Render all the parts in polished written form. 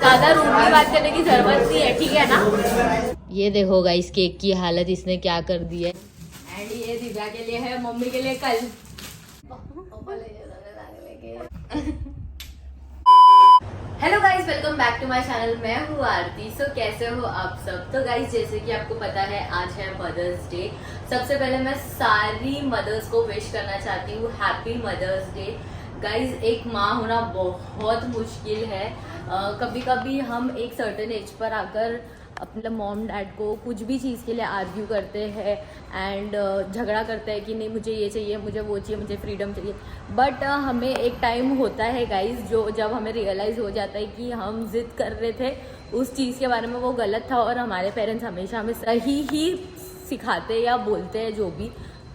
ज्यादा रूड की बात करने की जरूरत नहीं है, ठीक है ना। ये देखो गाइस केक की हालत इसने क्या कर दी है। एंड ये दिव्या के लिए है, मम्मी के लिए कल। Hello guys, welcome back to my channel. मैं हूँ आरती। सो कैसे हो आप सब। तो गाइस जैसे कि आपको पता है आज है मदर्स डे। सबसे पहले मैं सारी मदर्स को विश करना चाहती हूँ हैप्पी मदर्स डे। गाइज एक माँ होना बहुत मुश्किल है। कभी कभी हम एक सर्टेन एज पर आकर अपने मॉम डैड को कुछ भी चीज़ के लिए आर्ग्यू करते हैं एंड झगड़ा करते हैं कि नहीं मुझे ये चाहिए, मुझे वो चाहिए, मुझे फ्रीडम चाहिए। बट हमें एक टाइम होता है गाइज जो जब हमें रियलाइज़ हो जाता है कि हम जिद कर रहे थे उस चीज़ के बारे में, वो गलत था और हमारे पेरेंट्स हमेशा हमें सही ही सिखाते या बोलते हैं जो भी,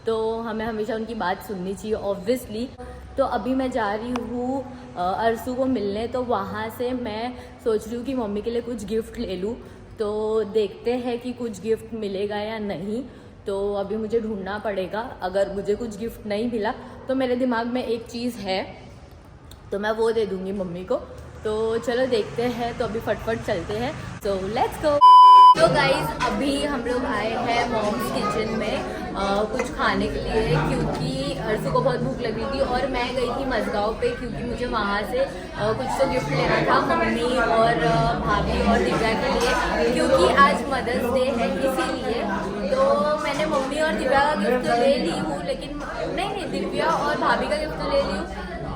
तो हमें हमेशा उनकी बात सुननी चाहिए ऑब्वियसली। तो अभी मैं जा रही हूँ अरसू को मिलने, तो वहाँ से मैं सोच रही हूँ कि मम्मी के लिए कुछ गिफ्ट ले लूँ। तो देखते हैं कि कुछ गिफ्ट मिलेगा या नहीं। तो अभी मुझे ढूंढना पड़ेगा। अगर मुझे कुछ गिफ्ट नहीं मिला तो मेरे दिमाग में एक चीज़ है, तो मैं वो दे दूँगी मम्मी को। तो चलो देखते हैं। तो अभी फटफट चलते हैं। तो लेट्स गो। तो गाइज अभी हम लोग आए हैं मॉम्स किचन में कुछ खाने के लिए, क्योंकि अर्सू को बहुत भूख लगी थी और मैं गई थी मजगांव पे, क्योंकि मुझे वहाँ से कुछ तो गिफ्ट लेना था मम्मी और भाभी और दिव्या के लिए, क्योंकि आज मदर्स डे है इसीलिए। तो मैंने मम्मी और दिव्या का गिफ्ट तो ले ली हूँ, लेकिन नहीं दिव्या और भाभी का गिफ्ट तो ले ली हूँ,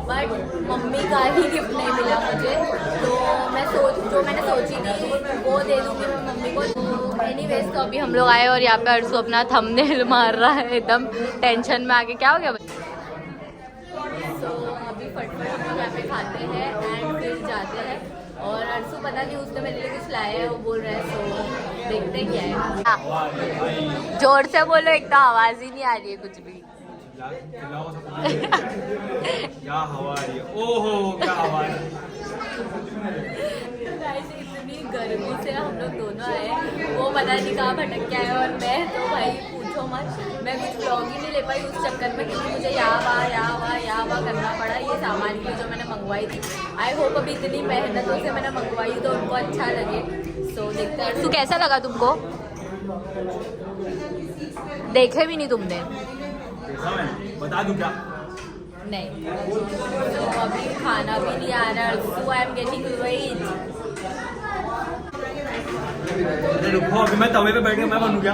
बट मम्मी का ही गिफ्ट नहीं मिला मुझे। तो मैं मैंने सोची थी वो दे दूँगी मैं मम्मी को। तो एनीवेज तो अभी हम लोग आए और यहाँ पे अर्सू अपना थंबनेल मार रहा है एकदम टेंशन में आके। क्या हो गया? तो अभी फटफट हम लोग यहाँ पे खाते हैं एंड फिर जाते हैं। और अर्सू पता नहीं उसने मेरे लिए कुछ लाया है, वो बोल रहा है, तो देखते क्या है। जोर से बोलो, एक तो आवाज़ ही नहीं आ रही है कुछ भी। क्या हवा आ रही है, ओहो क्या हवा आ रही है। इतनी गर्मी से हम लोग दोनों आए, वो पता नहीं कहाँ भटक के आए और मैं तो भाई पूछो मत, मैं कुछ व्लॉग ही नहीं ले पाई उस चक्कर में, क्योंकि मुझे यहाँ वहाँ करना पड़ा ये सामान की जो मैंने मंगवाई थी। आई होप अभी इतनी मेहनतों से मैंने मंगवाई तो उनको अच्छा लगे। सो देखते हैं। तो कैसा लगा तुमको? देखे भी नहीं तुमने? बता दूं क्या? नहीं। तो अभी खाना भी नहीं आ रहा। सो आई एम गेटिंग वेट। अरे रुको, अभी मैं तवे पे बैठ के मैं बनूं क्या?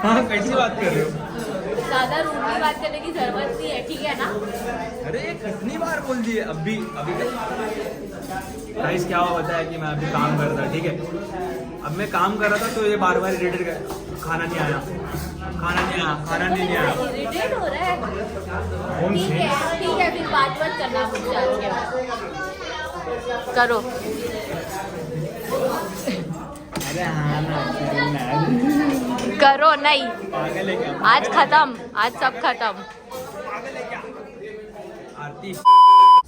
हाँ कैसी बात कर रहे हो? ज्यादा रूड की बात करने की जरूरत नहीं है, ठीक है ना। अरे कितनी बार बोल दिए। अभी गाइस क्या हुआ पता है कि मैं अभी काम कर रहा था, ठीक है। अब मैं काम कर रहा था तो ये बार बार इरिटेट कर, खाना नहीं आया, खाना नहीं आया। इरिटेट हो रहा है। ठीक है फिर बात करना करो। अरे हाँ ना करो नहीं, पागल है क्या? आज खत्म, आज सब खत्म। आरती।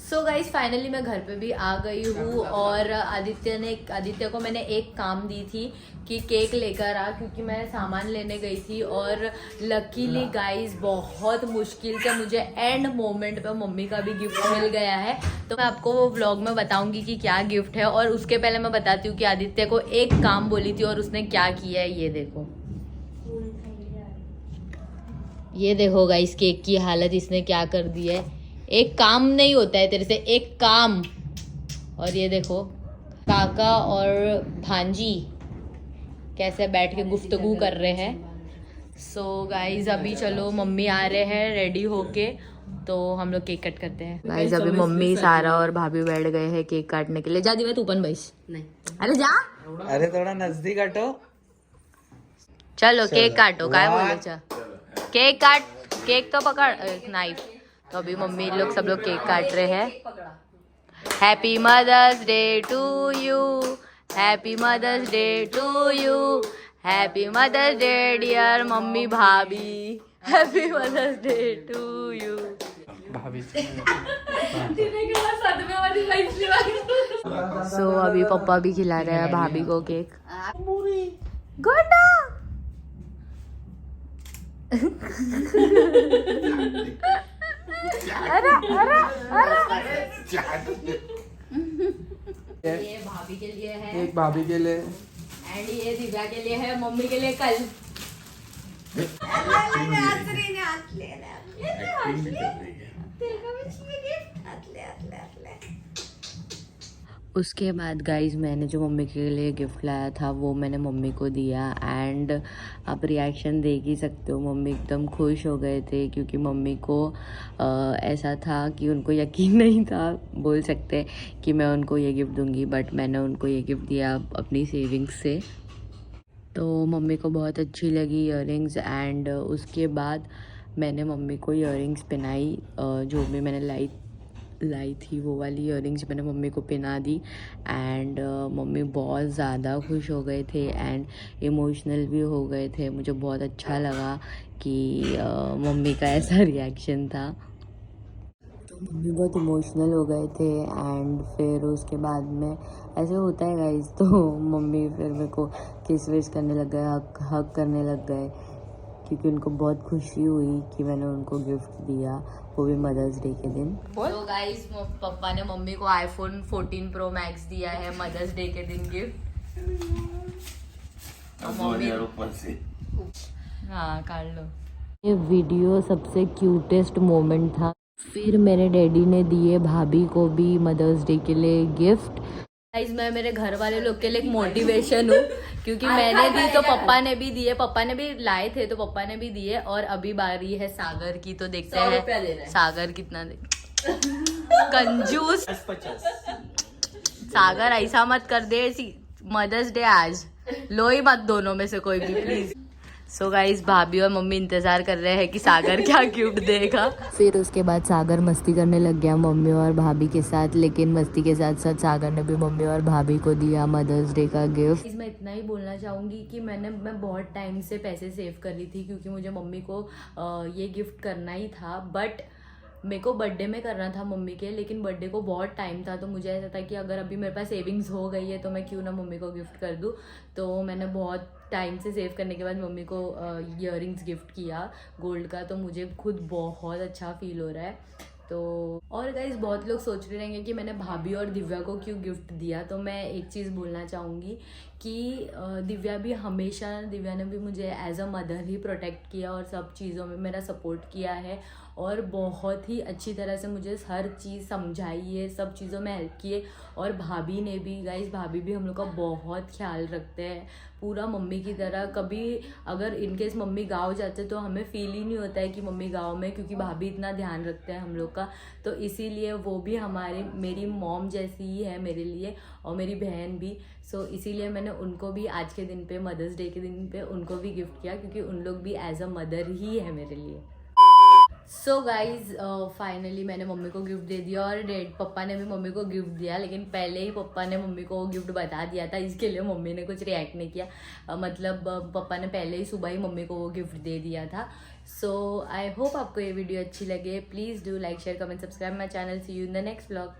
सो गाइज फाइनली मैं घर पे भी आ गई हूँ और आदित्य को मैंने एक काम दी थी कि केक लेकर आ, क्योंकि मैं सामान लेने गई थी और लकीली गाइज बहुत मुश्किल से मुझे एंड मोमेंट पे मम्मी का भी गिफ्ट मिल गया है। तो मैं आपको वो व्लॉग में बताऊंगी कि क्या गिफ्ट है, और उसके पहले मैं बताती हूँ कि आदित्य को एक काम बोली थी और उसने क्या किया है। ये देखो गाइज केक की हालत इसने क्या कर दी है। एक काम नहीं होता है तेरे से, एक काम। और ये देखो काका और भांजी कैसे बैठ के गुफ्तगू कर रहे हैं। सो गाइज अभी चलो मम्मी आ रहे हैं रेडी होके, तो हम लोग केक कट करते हैं। गाइज अभी मम्मी सारा और भाभी बैठ गए हैं केक काटने के लिए। जा दिवे तू पन बैस। नहीं अरे जा, अरे थोड़ा नजदीक हटो। चलो केक काटो। काय बोले चा केक काट, केक तो पकड़ नाइफ। तो अभी मम्मी लोग सब लोग केक काट रहे हैं। Happy mother's day to you, happy mother's day to you, happy mother's day dear mummy भाभी, happy mother's day to you. भाभी सो अभी पापा भी खिला रहे हैं भाभी को केक। गोटा अरे ये भाभी के लिए है एक भाभी के लिए, एंड ये दिव्या के लिए है, मम्मी के लिए कल। उसके बाद गाइज मैंने जो मम्मी के लिए गिफ्ट लाया था वो मैंने मम्मी को दिया एंड आप रिएक्शन देख ही सकते हो, मम्मी एकदम खुश हो गए थे क्योंकि मम्मी को ऐसा था कि उनको यकीन नहीं था, बोल सकते कि मैं उनको ये गिफ्ट दूंगी, बट मैंने उनको ये गिफ्ट दिया अपनी सेविंग्स से। तो मम्मी को बहुत अच्छी लगी इयररिंग्स एंड उसके बाद मैंने मम्मी को इयररिंग्स पहनाई, जो भी मैंने लाई थी वो वाली इयररिंग्स मैंने मम्मी को पहना दी एंड मम्मी बहुत ज़्यादा खुश हो गए थे एंड इमोशनल भी हो गए थे। मुझे बहुत अच्छा लगा कि मम्मी का ऐसा रिएक्शन था, तो मम्मी बहुत इमोशनल हो गए थे एंड फिर उसके बाद में ऐसे होता है गाइस, तो मम्मी फिर मेरे को किस विश करने लग गए, हक करने लग गए क्योंकि उनको बहुत खुशी हुई कि मैंने उनको गिफ्ट दिया, वो भी मदर्स डे के दिन। तो गाइस पापा ने मम्मी को आईफोन 14 प्रो मैक्स दिया है मदर्स डे के दिन गिफ्ट। मम्मी हाँ काट लो। ये वीडियो सबसे क्यूटेस्ट मोमेंट था। फिर मेरे डैडी ने दिए भाभी को भी मदर्स डे के लिए गिफ्ट। गाइस मैं मेरे घर वाले लोग के लिए एक मोटिवेशन हूँ क्योंकि मैंने दी तो पापा ने भी दिए, पापा ने भी लाए थे तो पापा ने भी दिए, और अभी बारी है सागर की, तो देखते हैं सागर कितना दे। कंजूस सागर, ऐसा मत कर दे, मदर्स डे आज लो ही मत दोनों में से कोई भी प्लीज। सो गाइस भाभी और मम्मी इंतजार कर रहे हैं कि सागर क्या गिफ्ट देगा। फिर उसके बाद सागर मस्ती करने लग गया मम्मी और भाभी के साथ, लेकिन मस्ती के साथ साथ सागर ने भी मम्मी और भाभी को दिया मदर्स डे का गिफ्ट। मैं इतना ही बोलना चाहूँगी कि मैं बहुत टाइम से पैसे सेव कर रही थी क्योंकि मुझे मम्मी को ये गिफ्ट करना ही था, बट मेरे को बर्थडे में करना था मम्मी के, लेकिन बर्थडे को बहुत टाइम था, तो मुझे ऐसा था कि अगर अभी मेरे पास सेविंग्स हो गई है तो मैं क्यों ना मम्मी को गिफ्ट कर दूँ। तो मैंने बहुत टाइम से सेव करने के बाद मम्मी को इयररिंग्स गिफ्ट किया गोल्ड का, तो मुझे खुद बहुत अच्छा फील हो रहा है। तो और गाइस बहुत लोग सोच रहे रहेंगे कि मैंने भाभी और दिव्या को क्यों गिफ्ट दिया, तो मैं एक चीज़ बोलना चाहूँगी कि दिव्या ने भी मुझे एज अ मदर ही प्रोटेक्ट किया और सब चीज़ों में मेरा सपोर्ट किया है और बहुत ही अच्छी तरह से मुझे हर चीज़ समझाई है, सब चीज़ों में हेल्प की है। और भाभी ने भी गाइस, भाभी भी हम लोग का बहुत ख्याल रखते हैं पूरा मम्मी की तरह। कभी अगर इनकेस मम्मी गाँव जाते तो हमें फील ही नहीं होता है कि मम्मी गाँव में, क्योंकि भाभी इतना ध्यान रखते हैं हम लोग का। तो इसीलिए वो भी मेरी मॉम जैसी ही है मेरे लिए, और मेरी बहन भी। सो इसीलिए मैंने उनको भी आज के दिन पे, मदर्स डे के दिन पे उनको भी गिफ्ट किया, क्योंकि उन लोग भी एज अ मदर ही है मेरे लिए। सो गाइज फाइनली मैंने मम्मी को गिफ्ट दे दिया और पापा ने भी मम्मी को गिफ्ट दिया, लेकिन पहले ही पापा ने मम्मी को गिफ्ट बता दिया था, इसके लिए मम्मी ने कुछ रिएक्ट नहीं किया। मतलब पापा ने पहले ही सुबह ही मम्मी को वो गिफ्ट दे दिया था। सो आई होप आपको ये वीडियो अच्छी लगे। Please do like, share, comment, subscribe my channel. See you in the next vlog.